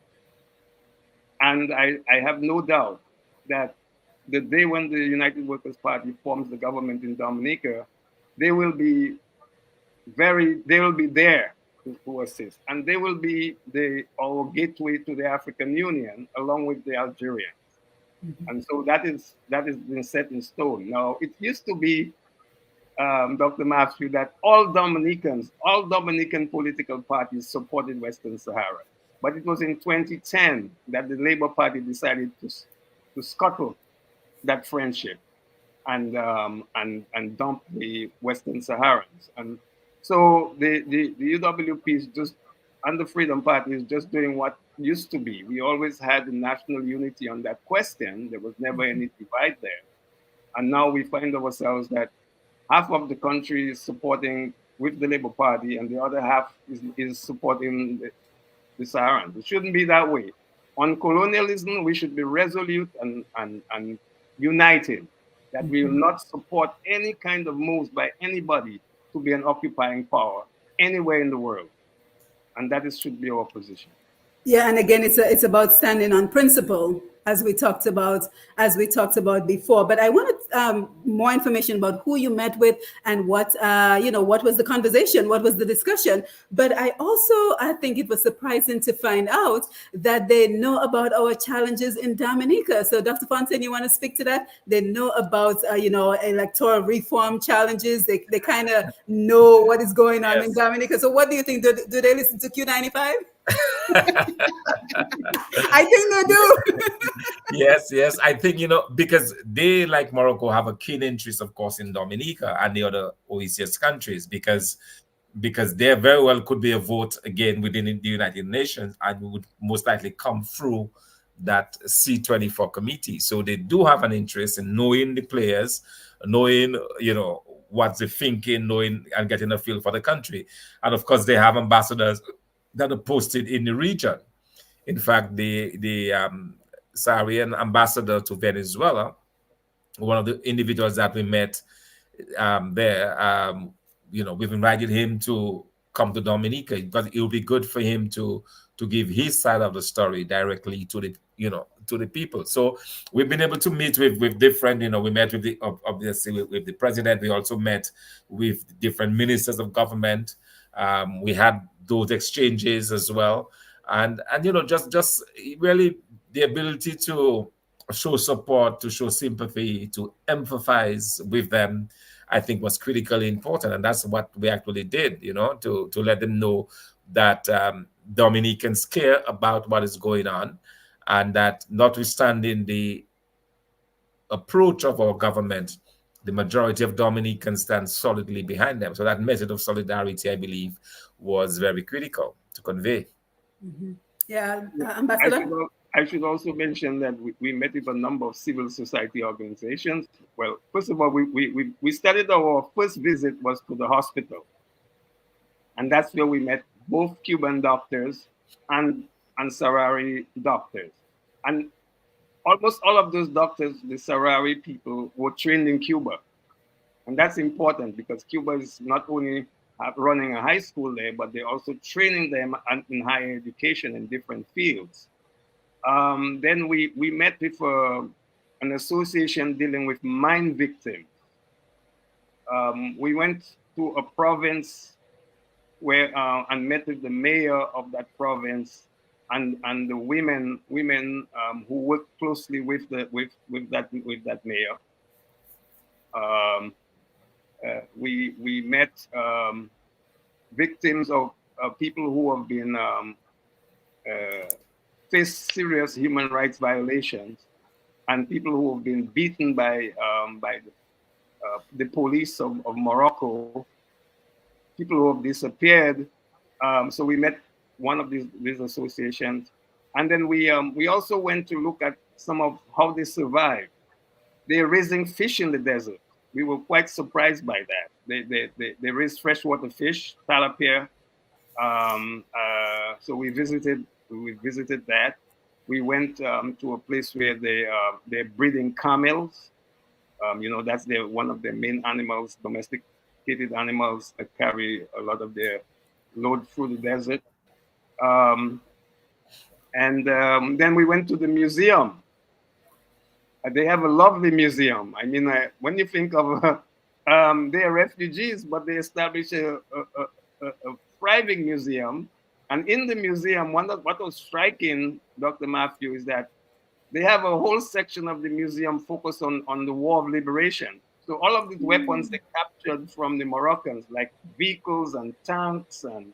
And I have no doubt that the day when the United Workers' Party forms the government in Dominica, they will be there to assist, and they will be our gateway to the African Union along with the Algerians. And so that is been set in stone. Now, it used to be, Dr. Matthew, that all Dominican political parties supported Western Sahara, but it was in 2010 that the Labour Party decided to scuttle that friendship and dump the Western Saharans. And so the UWP is just, and the Freedom Party is just doing what used to be. We always had national unity on that question. There was never any divide there. And now we find ourselves that half of the country is supporting with the Labour Party and the other half is supporting the Saharans. It shouldn't be that way. On colonialism, we should be resolute and united, that we will not support any kind of moves by anybody to be an occupying power anywhere in the world. And that should be our position. Yeah, and again, it's about standing on principle, as we talked about before. But I wanted more information about who you met with and what what was the conversation, what was the discussion. But I think it was surprising to find out that they know about our challenges in Dominica. So, Dr. Fontaine, you want to speak to that? They know about electoral reform challenges. They kind of know what is going on in Dominica. So, what do you think? Do they listen to Q95? I think they do. Yes. I think, because they, like Morocco, have a keen interest, of course, in Dominica and the other OECS countries, because there very well could be a vote again within the United Nations and would most likely come through that C24 committee. So they do have an interest in knowing the players, knowing, what they're thinking, knowing and getting a feel for the country. And of course, they have ambassadors that are posted in the region. In fact, the Saharian ambassador to Venezuela, one of the individuals that we met there. We've invited him to come to Dominica, but it will be good for him to give his side of the story directly to the people. So we've been able to meet with different, we met with obviously with the president. We also met with different ministers of government. We had those exchanges as well, and just really the ability to show support, to show sympathy, to empathize with them, I think was critically important. And that's what we actually did, to let them know that Dominicans care about what is going on, and that notwithstanding the approach of our government, the majority of Dominicans stand solidly behind them. So that message of solidarity, I believe, was very critical to convey. Mm-hmm. Yeah, I Ambassador? should, I should also mention that we met with a number of civil society organizations. Well, first of all, we started our first visit was to the hospital. And that's where we met both Cuban doctors and Sarari doctors. And almost all of those doctors, the Sarari people, were trained in Cuba. And that's important because Cuba is not only running a high school there, but they're also training them in higher education in different fields. Then we met with an association dealing with mine victims. We went to a province where and met with the mayor of that province and the women who work closely with that mayor. We met victims of people who have been faced serious human rights violations, and people who have been beaten by the police of Morocco, people who have disappeared. So we met one of these associations, and then we also went to look at some of how they survive. They're raising fish in the desert. We were quite surprised by that. They raise freshwater fish, tilapia. So we visited that. We went to a place where they're breeding camels. That's one of their main animals, domesticated animals that carry a lot of their load through the desert. And then we went to the museum. They have a lovely museum. I mean, when you think of, they are refugees, but they established a thriving museum. And in the museum, what was striking, Dr. Matthew, is that they have a whole section of the museum focused on the War of Liberation. So all of these weapons they captured from the Moroccans, like vehicles and tanks and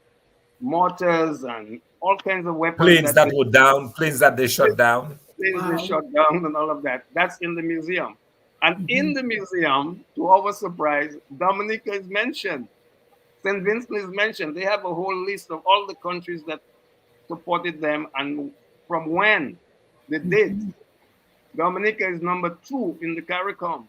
mortars and all kinds of weapons. Planes that were down, planes that they shut down. Planes they shut down and all of that. That's in the museum. And in the museum, to our surprise, Dominica is mentioned. St. Vincent is mentioned. They have a whole list of all the countries that supported them and from when they did. Dominica is number 2 in the CARICOM.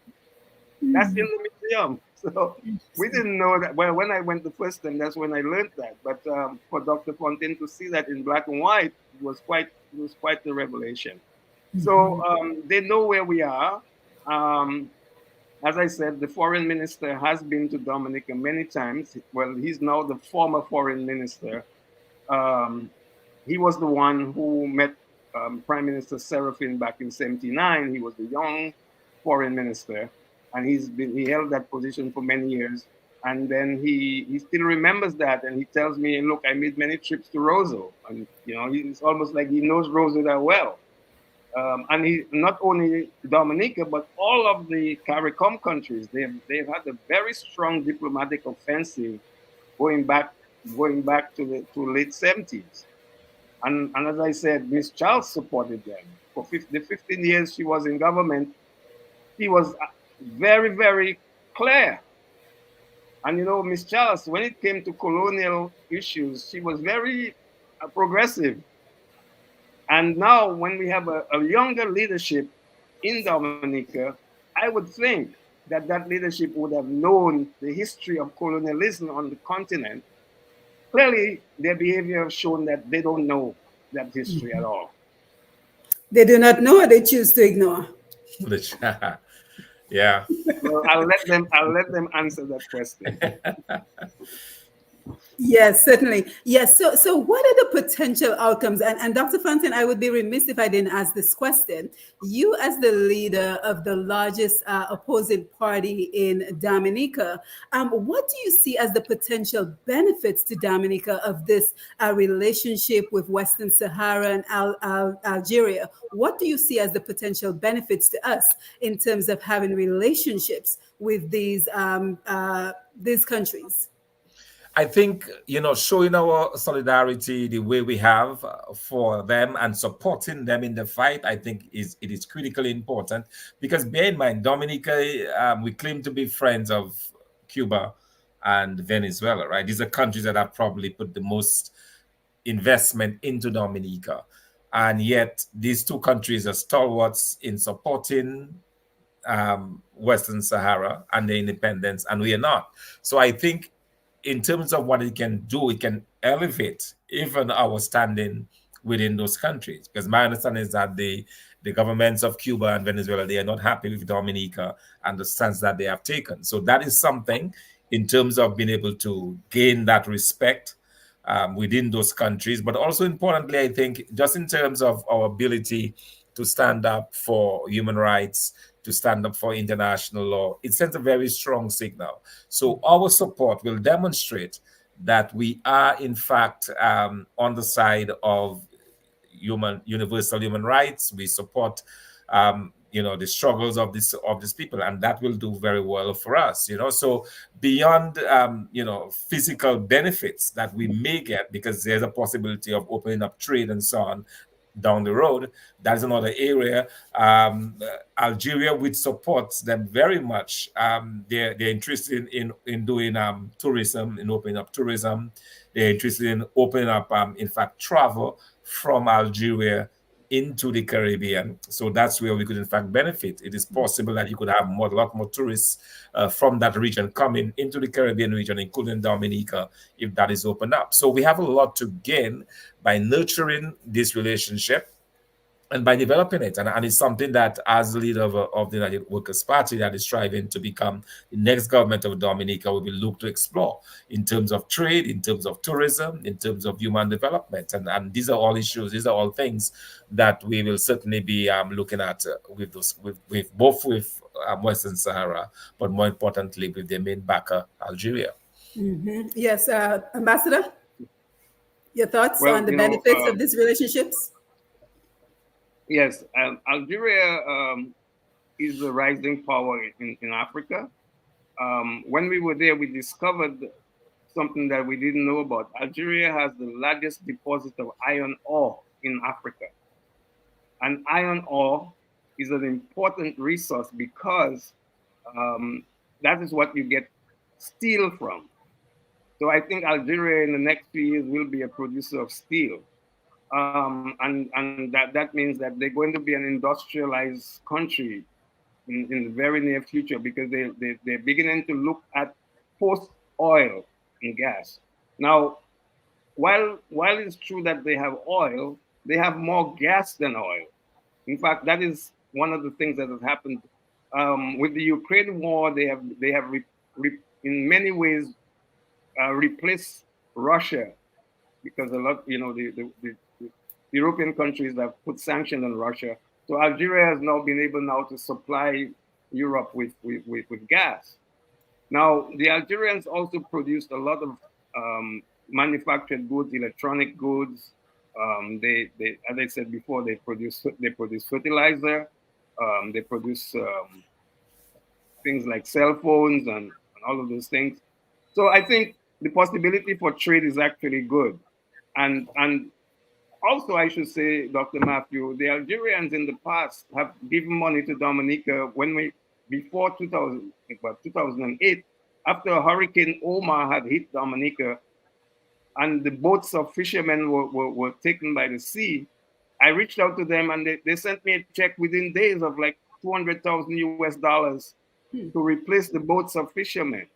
That's in the museum. So we didn't know that. Well, when I went the first time, that's when I learned that. But for Dr. Fontaine to see that in black and white, it was quite the revelation. So they know where we are. As I said, the foreign minister has been to Dominica many times. Well, he's now the former foreign minister. He was the one who met Prime Minister Serafin back in '79. He was the young foreign minister, and he held that position for many years. And then he still remembers that, and he tells me, "Look, I made many trips to Roseau, and it's almost like he knows Roseau that well." And he not only Dominica, but all of the CARICOM countries, they've had a very strong diplomatic offensive going back to late '70s. And as I said, Miss Charles supported them for the 15 years she was in government. She was very, very clear. And Miss Charles, when it came to colonial issues, she was very progressive. And now, when we have a younger leadership in Dominica, I would think that leadership would have known the history of colonialism on the continent. Clearly, their behavior has shown that they don't know that history at all. They do not know, or they choose to ignore. Yeah. Well, I'll let them answer that question. Yes, certainly. Yes. So what are the potential outcomes? And Dr. Fountain, I would be remiss if I didn't ask this question. You, as the leader of the largest opposing party in Dominica, what do you see as the potential benefits to Dominica of this relationship with Western Sahara and Algeria? What do you see as the potential benefits to us in terms of having relationships with these countries? I think, showing our solidarity the way we have for them and supporting them in the fight, I think it is critically important because bear in mind, Dominica, we claim to be friends of Cuba and Venezuela, right? These are countries that have probably put the most investment into Dominica. And yet these two countries are stalwarts in supporting Western Sahara and the independence, and we are not. So I think, in terms of what it can do, it can elevate even our standing within those countries. Because my understanding is that the governments of Cuba and Venezuela, they are not happy with Dominica and the stance that they have taken. So that is something in terms of being able to gain that respect within those countries. But also importantly, I think just in terms of our ability to stand up for human rights, to stand up for international law, it sends a very strong signal. So our support will demonstrate that we are, in fact, on the side of universal human rights. We support, the struggles of these people, and that will do very well for us. So beyond, physical benefits that we may get, because there's a possibility of opening up trade and so on down the road. That's another area. Algeria, which supports them very much. They're interested in doing tourism, in opening up tourism. They're interested in opening up, in fact, travel from Algeria into the Caribbean. So that's where we could, in fact, benefit. It is possible that you could have a lot more tourists from that region coming into the Caribbean region, including Dominica, if that is opened up. So we have a lot to gain by nurturing this relationship and by developing it. And it's something that, as the leader of the United Workers' Party that is striving to become the next government of Dominica, we will look to explore in terms of trade, in terms of tourism, in terms of human development. And these are all issues, these are all things that we will certainly be looking at with both with Western Sahara, but more importantly with their main backer, Algeria. Mm-hmm. Yes, Ambassador, your thoughts Well, on the benefits of these relationships? yes, Algeria is the rising power in Africa. When we were there, we discovered something that we didn't know about. Algeria has the largest deposit of iron ore in Africa. And iron ore is an important resource because that is what you get steel from. So I think Algeria in the next few years will be a producer of steel. And that means that they're going to be an industrialized country in the very near future because they're beginning to look at post oil and gas. Now, while it's true that they have oil, they have more gas than oil. In fact, that is one of the things that has happened with the Ukraine war. They have in many ways replaced Russia because a lot, the European countries have put sanctions on Russia. So Algeria has now been able now to supply Europe with gas. Now, the Algerians also produced a lot of manufactured goods, electronic goods. They, as I said before, they produce fertilizer. They produce things like cell phones and all of those things. So I think the possibility for trade is actually good. And also, I should say, Dr. Matthew, the Algerians in the past have given money to Dominica before 2008, after Hurricane Omar had hit Dominica and the boats of fishermen were taken by the sea. I reached out to them and they sent me a check within days of like 200,000 US dollars to replace the boats of fishermen.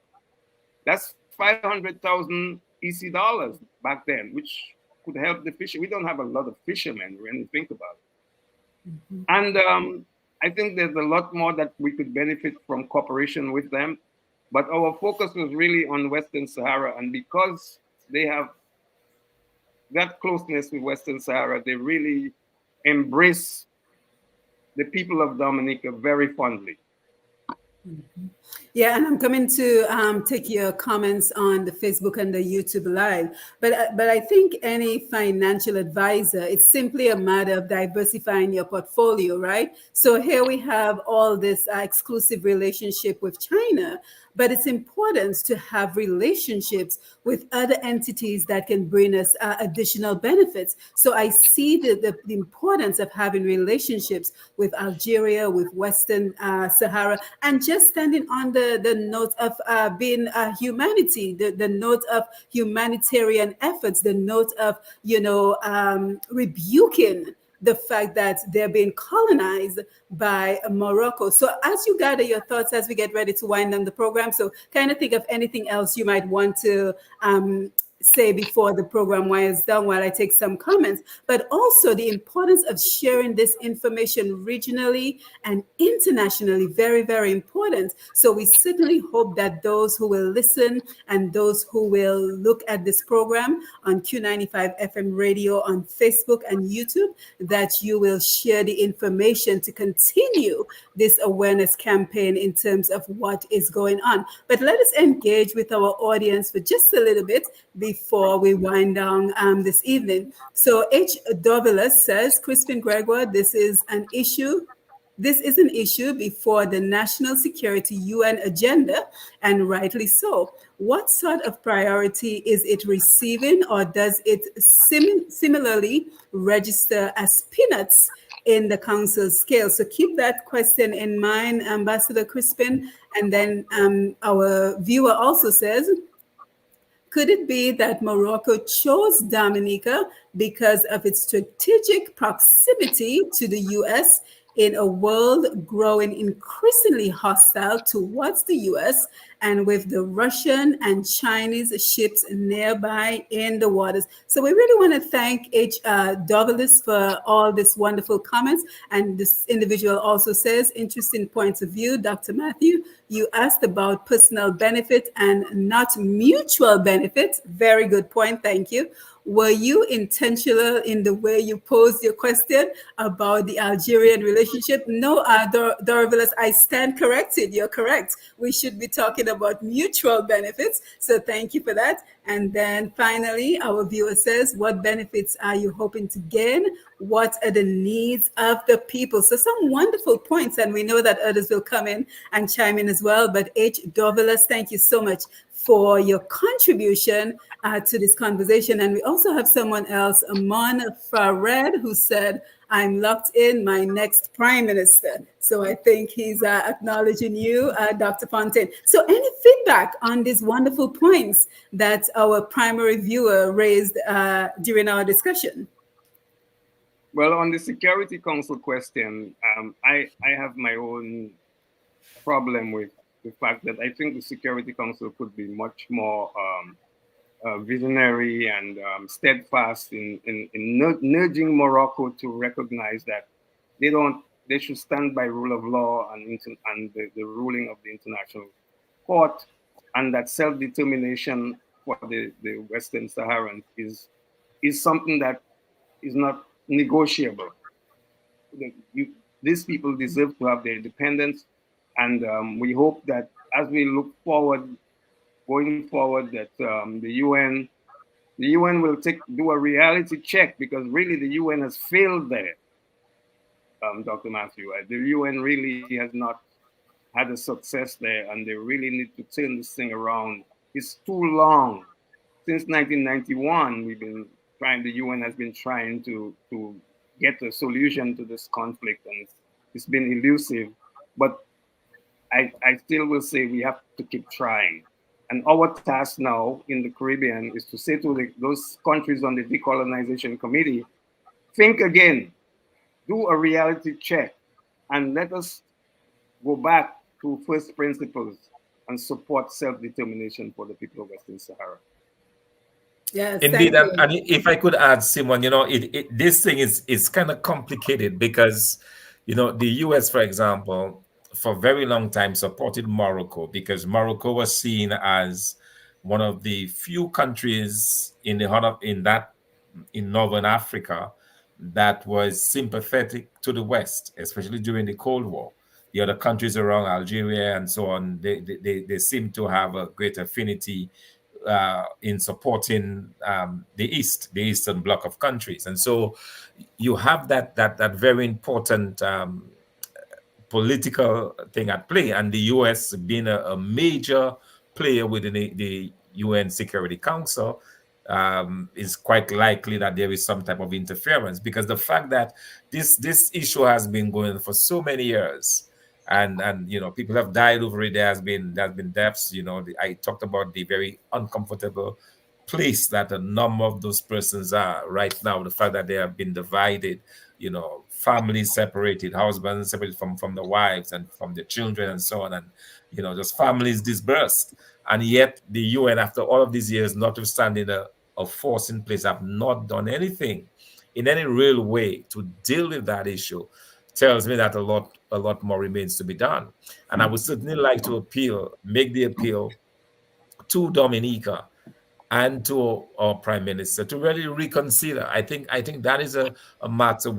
That's 500,000 EC dollars back then, which could help the fisher. We don't have a lot of fishermen when you think about it. Mm-hmm. I think there's a lot more that we could benefit from cooperation with them. But our focus was really on Western Sahara. And because they have that closeness with Western Sahara, they really embrace the people of Dominica very fondly. Yeah, and I'm coming to take your comments on the Facebook and the YouTube Live. But I think any financial advisor, it's simply a matter of diversifying your portfolio, right? So here we have all this exclusive relationship with China, but it's important to have relationships with other entities that can bring us additional benefits. So I see the importance of having relationships with Algeria, with Western Sahara, and just standing on the note of being humanity, the note of humanitarian efforts, the note of, rebuking the fact that they're being colonized by Morocco. So as you gather your thoughts as we get ready to wind down the program, so kind of think of anything else you might want to say before the program winds down while I take some comments, but also the importance of sharing this information regionally and internationally, very, very important. So we certainly hope that those who will listen and those who will look at this program on Q95 FM radio on Facebook and YouTube, that you will share the information to continue this awareness campaign in terms of what is going on. But let us engage with our audience for just a little bit before we wind down this evening. So H. Dovelas says, Crispin Gregoire, this is an issue before the national security UN agenda, and rightly so. What sort of priority is it receiving, or does it similarly register as peanuts in the council scale? So keep that question in mind, Ambassador Crispin. And then our viewer also says, could it be that Morocco chose Dominica because of its strategic proximity to the U.S. in a world growing increasingly hostile towards the U.S. and with the Russian and Chinese ships nearby in the waters? So we really want to thank H. Dovelis for all these wonderful comments. And this individual also says, interesting points of view, Dr. Matthew. You asked about personal benefit and not mutual benefit. Very good point. Thank you. Were you intentional in the way you posed your question about the Algerian relationship? No, Dorovilas, I stand corrected. You're correct. We should be talking about mutual benefits. So thank you for that. And then finally, our viewer says, what benefits are you hoping to gain? What are the needs of the people? So some wonderful points, and we know that others will come in and chime in as well. But H. Dovelas, thank you so much for your contribution to this conversation. And we also have someone else, Amon Fared, who said, I'm locked in, my next prime minister. So I think he's acknowledging you, Dr. Fontaine. So any feedback on these wonderful points that our primary viewer raised during our discussion? Well, on the Security Council question, I have my own problem with the fact that I think the Security Council could be much more visionary and steadfast in nudging Morocco to recognize that they should stand by rule of law and the ruling of the International Court, and that self-determination for the Western Saharans is something that is not negotiable. These people deserve to have their independence, and we hope that as we look forward, going forward, that the UN will do a reality check, because really the UN has failed there, Dr. Matthew. The UN really has not had a success there, and they really need to turn this thing around. It's too long. Since 1991, the UN has been trying to get a solution to this conflict, and it's been elusive. But I still will say we have to keep trying. And our task now in the Caribbean is to say to those countries on the Decolonization Committee, think again, do a reality check, and let us go back to first principles and support self-determination for the people of Western Sahara. Yes, indeed. And if I could add, Simon, this thing is kind of complicated, because The US, for example, for a very long time supported Morocco because Morocco was seen as one of the few countries in the in Northern Africa that was sympathetic to the West, especially during the Cold War. The other countries around Algeria and so on, they seem to have a great affinity in supporting the Eastern Bloc of countries, and so you have that very important political thing at play, and the U.S. being a major player within the UN Security Council, is quite likely that there is some type of interference because the fact that this issue has been going for so many years, and people have died over it. There has been deaths. I talked about the very uncomfortable place that a number of those persons are right now. The fact that they have been divided, families separated, husbands separated from the wives and from the children and so on, and just families dispersed. And yet the UN, after all of these years, notwithstanding a force in place, have not done anything in any real way to deal with that issue. Tells me that a lot more remains to be done. And I would certainly like to make the appeal to Dominica and to our prime minister to really reconsider. I think that is a matter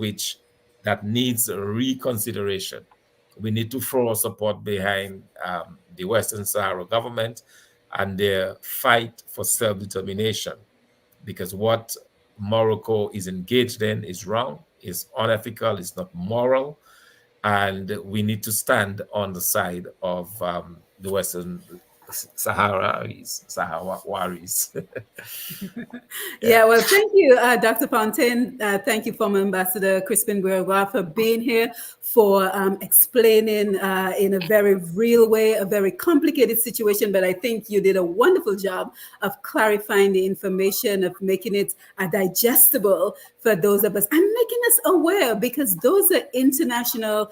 that needs reconsideration. We need to throw our support behind the Western Sahara government and their fight for self-determination, because what Morocco is engaged in is wrong, is unethical, is not moral, and we need to stand on the side of the Western Saharis. Yeah, well, thank you, Dr. Fontaine. Thank you, former Ambassador Crispin Gregoire, for being here, for explaining in a very real way a very complicated situation. But I think you did a wonderful job of clarifying the information, of making it digestible for those of us and making us aware, because those are international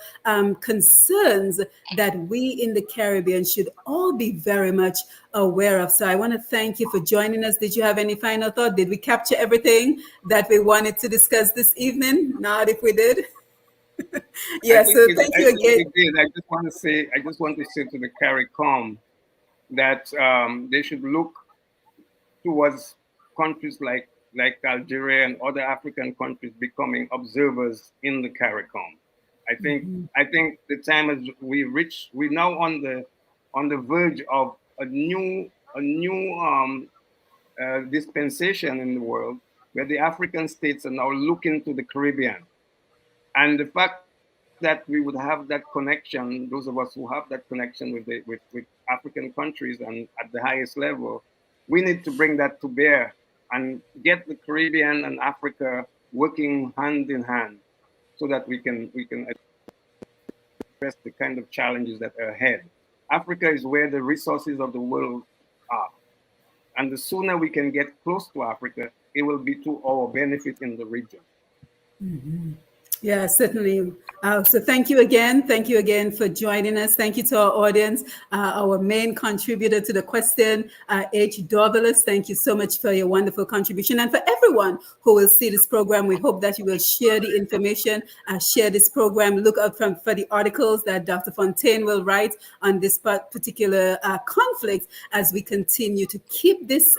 concerns that we in the Caribbean should all be very much aware of. So I want to thank you for joining us. Did you have any final thought? Did we capture everything that we wanted to discuss this evening? Not if we did. Yeah, so thank you again. I just want to say to the CARICOM that they should look towards countries like Algeria and other African countries becoming observers in the CARICOM. I think the time has we're now on the verge of a new dispensation in the world where the African states are now looking to the Caribbean. And the fact that we would have that connection, those of us who have that connection with African countries and at the highest level, we need to bring that to bear and get the Caribbean and Africa working hand in hand so that we can address the kind of challenges that are ahead. Africa is where the resources of the world are. And the sooner we can get close to Africa, it will be to our benefit in the region. Mm-hmm. Yeah, certainly. So thank you again. Thank you again for joining us. Thank you to our audience, our main contributor to the question, H. Dorvalus. Thank you so much for your wonderful contribution. And for everyone who will see this program, we hope that you will share the information, share this program, look out for the articles that Dr. Fontaine will write on this particular conflict as we continue to keep this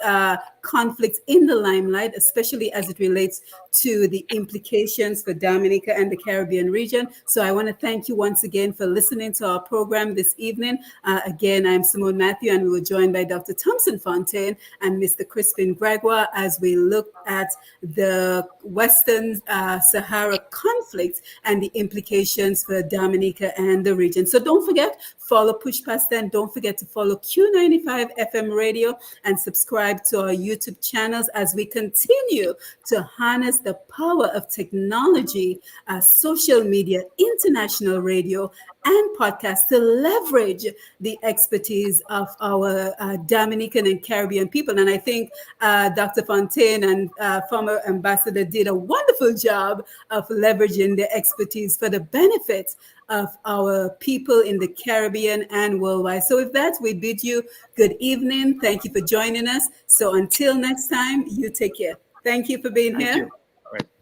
conflict in the limelight, especially as it relates to the implications for Dominica and the Caribbean region. So I want to thank you once again for listening to our program this evening. Again, I'm Simone Matthew, and we were joined by Dr. Thompson Fontaine and Mr. Crispin Gregoire as we look at the Western Sahara conflict and the implications for Dominica and the region. So don't forget, follow Push Past 10. Don't forget to follow Q95 FM radio and subscribe to our YouTube channels as we continue to harness the power of technology, social media, international radio, and podcasts to leverage the expertise of our Dominican and Caribbean people. And I think Dr. Fontaine and former ambassador did a wonderful job of leveraging the expertise for the benefit of our people in the Caribbean and worldwide. So with that, we bid you good evening. Thank you for joining us. So until next time, you take care. Thank you for being here.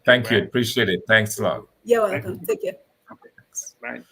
Thank you. Appreciate it. Thanks a lot. You're welcome. Take care. Okay. right?